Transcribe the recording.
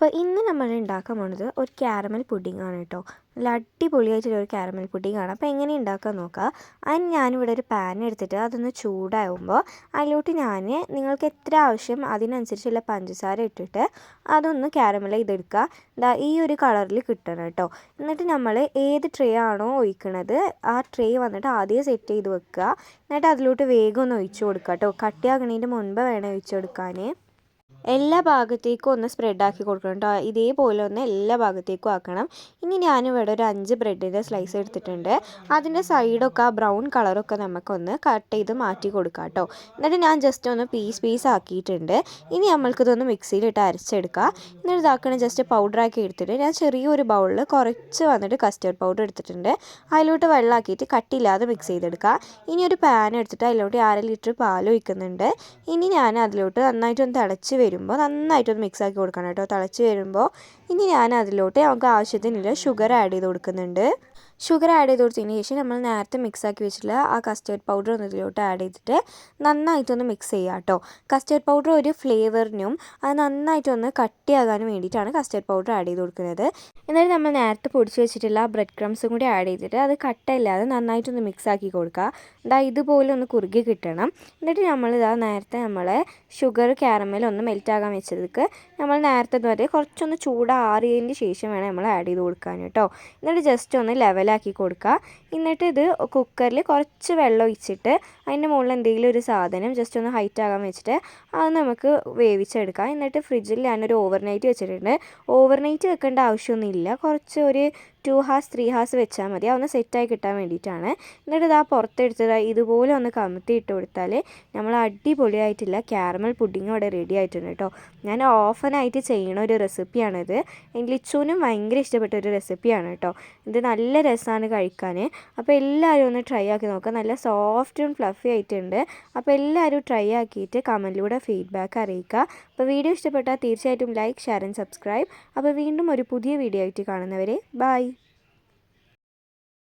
അപ്പോൾ ഇന്ന് നമ്മൾ ഉണ്ടാക്കാൻ പോണത് ഒരു കാരമൽ പുഡിംഗ് ആണ് കേട്ടോ. നല്ല അടിപൊളിയായിട്ടുള്ളൊരു കാരമൽ പുഡിംഗ് ആണ്. അപ്പോൾ എങ്ങനെ ഉണ്ടാക്കാൻ നോക്കുക. അതിന് ഞാനിവിടെ ഒരു പാൻ എടുത്തിട്ട് അതൊന്ന് ചൂടാകുമ്പോൾ അതിലോട്ട് നിങ്ങൾക്ക് എത്ര ആവശ്യം അതിനനുസരിച്ചുള്ള പഞ്ചസാര ഇട്ടിട്ട് അതൊന്ന് കാരമൽ ചെയ്തെടുക്കുക. ഈ ഒരു കളറിൽ കിട്ടണം കേട്ടോ. എന്നിട്ട് നമ്മൾ ഏത് ട്രേ ആണോ ഒഴിക്കണത് ആ ട്രേ വന്നിട്ട് ആദ്യം സെറ്റ് ചെയ്ത് വെക്കുക. എന്നിട്ട് അതിലോട്ട് വേഗം ഒന്ന് ഒഴിച്ചു കൊടുക്കുക കേട്ടോ. കട്ടിയാകണതിൻ്റെ മുൻപ് വേണം ഒഴിച്ചു കൊടുക്കാൻ. എല്ലാ ഭാഗത്തേക്കും ഒന്ന് സ്പ്രെഡാക്കി കൊടുക്കണം കേട്ടോ. ഇതേപോലെ ഒന്ന് എല്ലാ ഭാഗത്തേക്കും ആക്കണം. ഇനി ഞാനിവിടെ ഒരു 5 ബ്രെഡിൻ്റെ സ്ലൈസ് എടുത്തിട്ടുണ്ട്. അതിൻ്റെ സൈഡൊക്കെ ആ ബ്രൗൺ കളറൊക്കെ നമുക്കൊന്ന് കട്ട് ചെയ്ത് മാറ്റി കൊടുക്കാം കേട്ടോ. എന്നിട്ട് ഞാൻ ജസ്റ്റ് ഒന്ന് പീസ് ആക്കിയിട്ടുണ്ട്. ഇനി നമ്മൾക്കിതൊന്ന് മിക്സിയിലിട്ട് അരച്ചെടുക്കുക. എന്നിട്ട് ഇതാക്കണം ജസ്റ്റ് പൗഡറാക്കി എടുത്തിട്ട് ഞാൻ ചെറിയൊരു ബൗളിൽ കുറച്ച് വന്നിട്ട് കസ്റ്റേർഡ് പൗഡർ എടുത്തിട്ടുണ്ട്. അതിലോട്ട് വെള്ളമാക്കിയിട്ട് കട്ടിയില്ലാതെ മിക്സ് ചെയ്തെടുക്കുക. ഇനി ഒരു പാൻ എടുത്തിട്ട് അതിലോട്ട് 1/2 ലിറ്റർ പാൽ ഒഴിക്കുന്നുണ്ട്. ഇനി ഞാൻ അതിലോട്ട് നന്നായിട്ടൊന്ന് തിളച്ച് വരുമ്പോൾ നന്നായിട്ടൊന്ന് മിക്സ് ആക്കി കൊടുക്കണം കേട്ടോ. തിളച്ച് വരുമ്പോൾ ഇനി ഞാൻ അതിലോട്ട് നമുക്ക് ആവശ്യത്തിനുള്ള ഷുഗർ ആഡ് ചെയ്ത് കൊടുക്കുന്നുണ്ട്. ഷുഗർ ആഡ് ചെയ്ത് കൊടുത്തതിന് ശേഷം നമ്മൾ നേരത്തെ മിക്സ് ആക്കി വെച്ചിട്ടുള്ള ആ കസ്റ്റേർഡ് പൗഡർ ഒന്ന് ഇതിലോട്ട് ആഡ് ചെയ്തിട്ട് നന്നായിട്ടൊന്ന് മിക്സ് ചെയ്യുക കേട്ടോ. കസ്റ്റേർഡ് പൗഡർ ഒരു ഫ്ലേവറിനും അത് നന്നായിട്ടൊന്ന് കട്ടിയാകാനും വേണ്ടിയിട്ടാണ് കസ്റ്റേർഡ് പൗഡർ ആഡ് ചെയ്ത് കൊടുക്കുന്നത്. എന്നിട്ട് നമ്മൾ നേരത്തെ പൊടിച്ച് വെച്ചിട്ടുള്ള ബ്രെഡ് ക്രംസും കൂടി ആഡ് ചെയ്തിട്ട് അത് കട്ടയില്ലാതെ നന്നായിട്ടൊന്ന് മിക്സ് ആക്കി കൊടുക്കുക. ഇതുപോലെ ഒന്ന് കുറുകി കിട്ടണം. എന്നിട്ട് നേരത്തെ ഷുഗർ കാരമൽ ഒന്ന് മെൽറ്റാകാൻ വെച്ചതിക്ക് നമ്മൾ നേരത്തെ വരെ കുറച്ചൊന്ന് ചൂടാറിയതിന് ശേഷം വേണം നമ്മൾ ആഡ് ചെയ്ത് കൊടുക്കാൻ കേട്ടോ. എന്നിട്ട് ജസ്റ്റ് ഒന്ന് ലെവലാക്കി കൊടുക്കുക. എന്നിട്ട് ഇത് കുക്കറിൽ കുറച്ച് വെള്ളം ഒഴിച്ചിട്ട് അതിൻ്റെ മുകളിൽ എന്തെങ്കിലും ഒരു സാധനം ജസ്റ്റ് ഒന്ന് ഹൈറ്റ് ആകാൻ വെച്ചിട്ട് അത് നമുക്ക് വേവിച്ചെടുക്കാം. എന്നിട്ട് ഫ്രിഡ്ജിൽ ഞാനൊരു ഓവർനൈറ്റ് വെച്ചിട്ടുണ്ട്. ഓവർനൈറ്റ് വെക്കേണ്ട ആവശ്യമൊന്നുമില്ല. കുറച്ച് ഒരു 2 hours 3 hours വെച്ചാൽ മതി. അതൊന്ന് സെറ്റായി കിട്ടാൻ വേണ്ടിയിട്ടാണ്. എന്നിട്ട് പുറത്തെടുത്തത് ഇതുപോലെ ഒന്ന് കമത്തി ഇട്ട് കൊടുത്താൽ നമ്മൾ അടിപൊളിയായിട്ടുള്ള കാരമൽ പുഡിംഗ് ഇവിടെ റെഡി ആയിട്ടുണ്ട് കേട്ടോ. ഞാൻ ഓഫനായിട്ട് ചെയ്യണ ഒരു റെസിപ്പിയാണിത്. ലിച്ചുവിനും ഭയങ്കര ഇഷ്ടപ്പെട്ട ഒരു റെസിപ്പിയാണ് കേട്ടോ. ഇത് നല്ല രസമാണ് കഴിക്കാൻ. അപ്പോൾ എല്ലാവരും ഒന്ന് ട്രൈ ആക്കി നോക്കുക. നല്ല സോഫ്റ്റും ഫ്ലഫി ആയിട്ടുണ്ട്. അപ്പോൾ എല്ലാവരും ട്രൈ ആക്കിയിട്ട് കമൻറ്റിലൂടെ ഫീഡ്ബാക്ക് അറിയിക്കുക. അപ്പോൾ വീഡിയോ ഇഷ്ടപ്പെട്ടാൽ തീർച്ചയായിട്ടും ലൈക്ക്, ഷെയർ ആൻഡ് സബ്സ്ക്രൈബ്. അപ്പോൾ വീണ്ടും ഒരു പുതിയ വീഡിയോ ആയിട്ട് കാണുന്നവരെ ബൈ.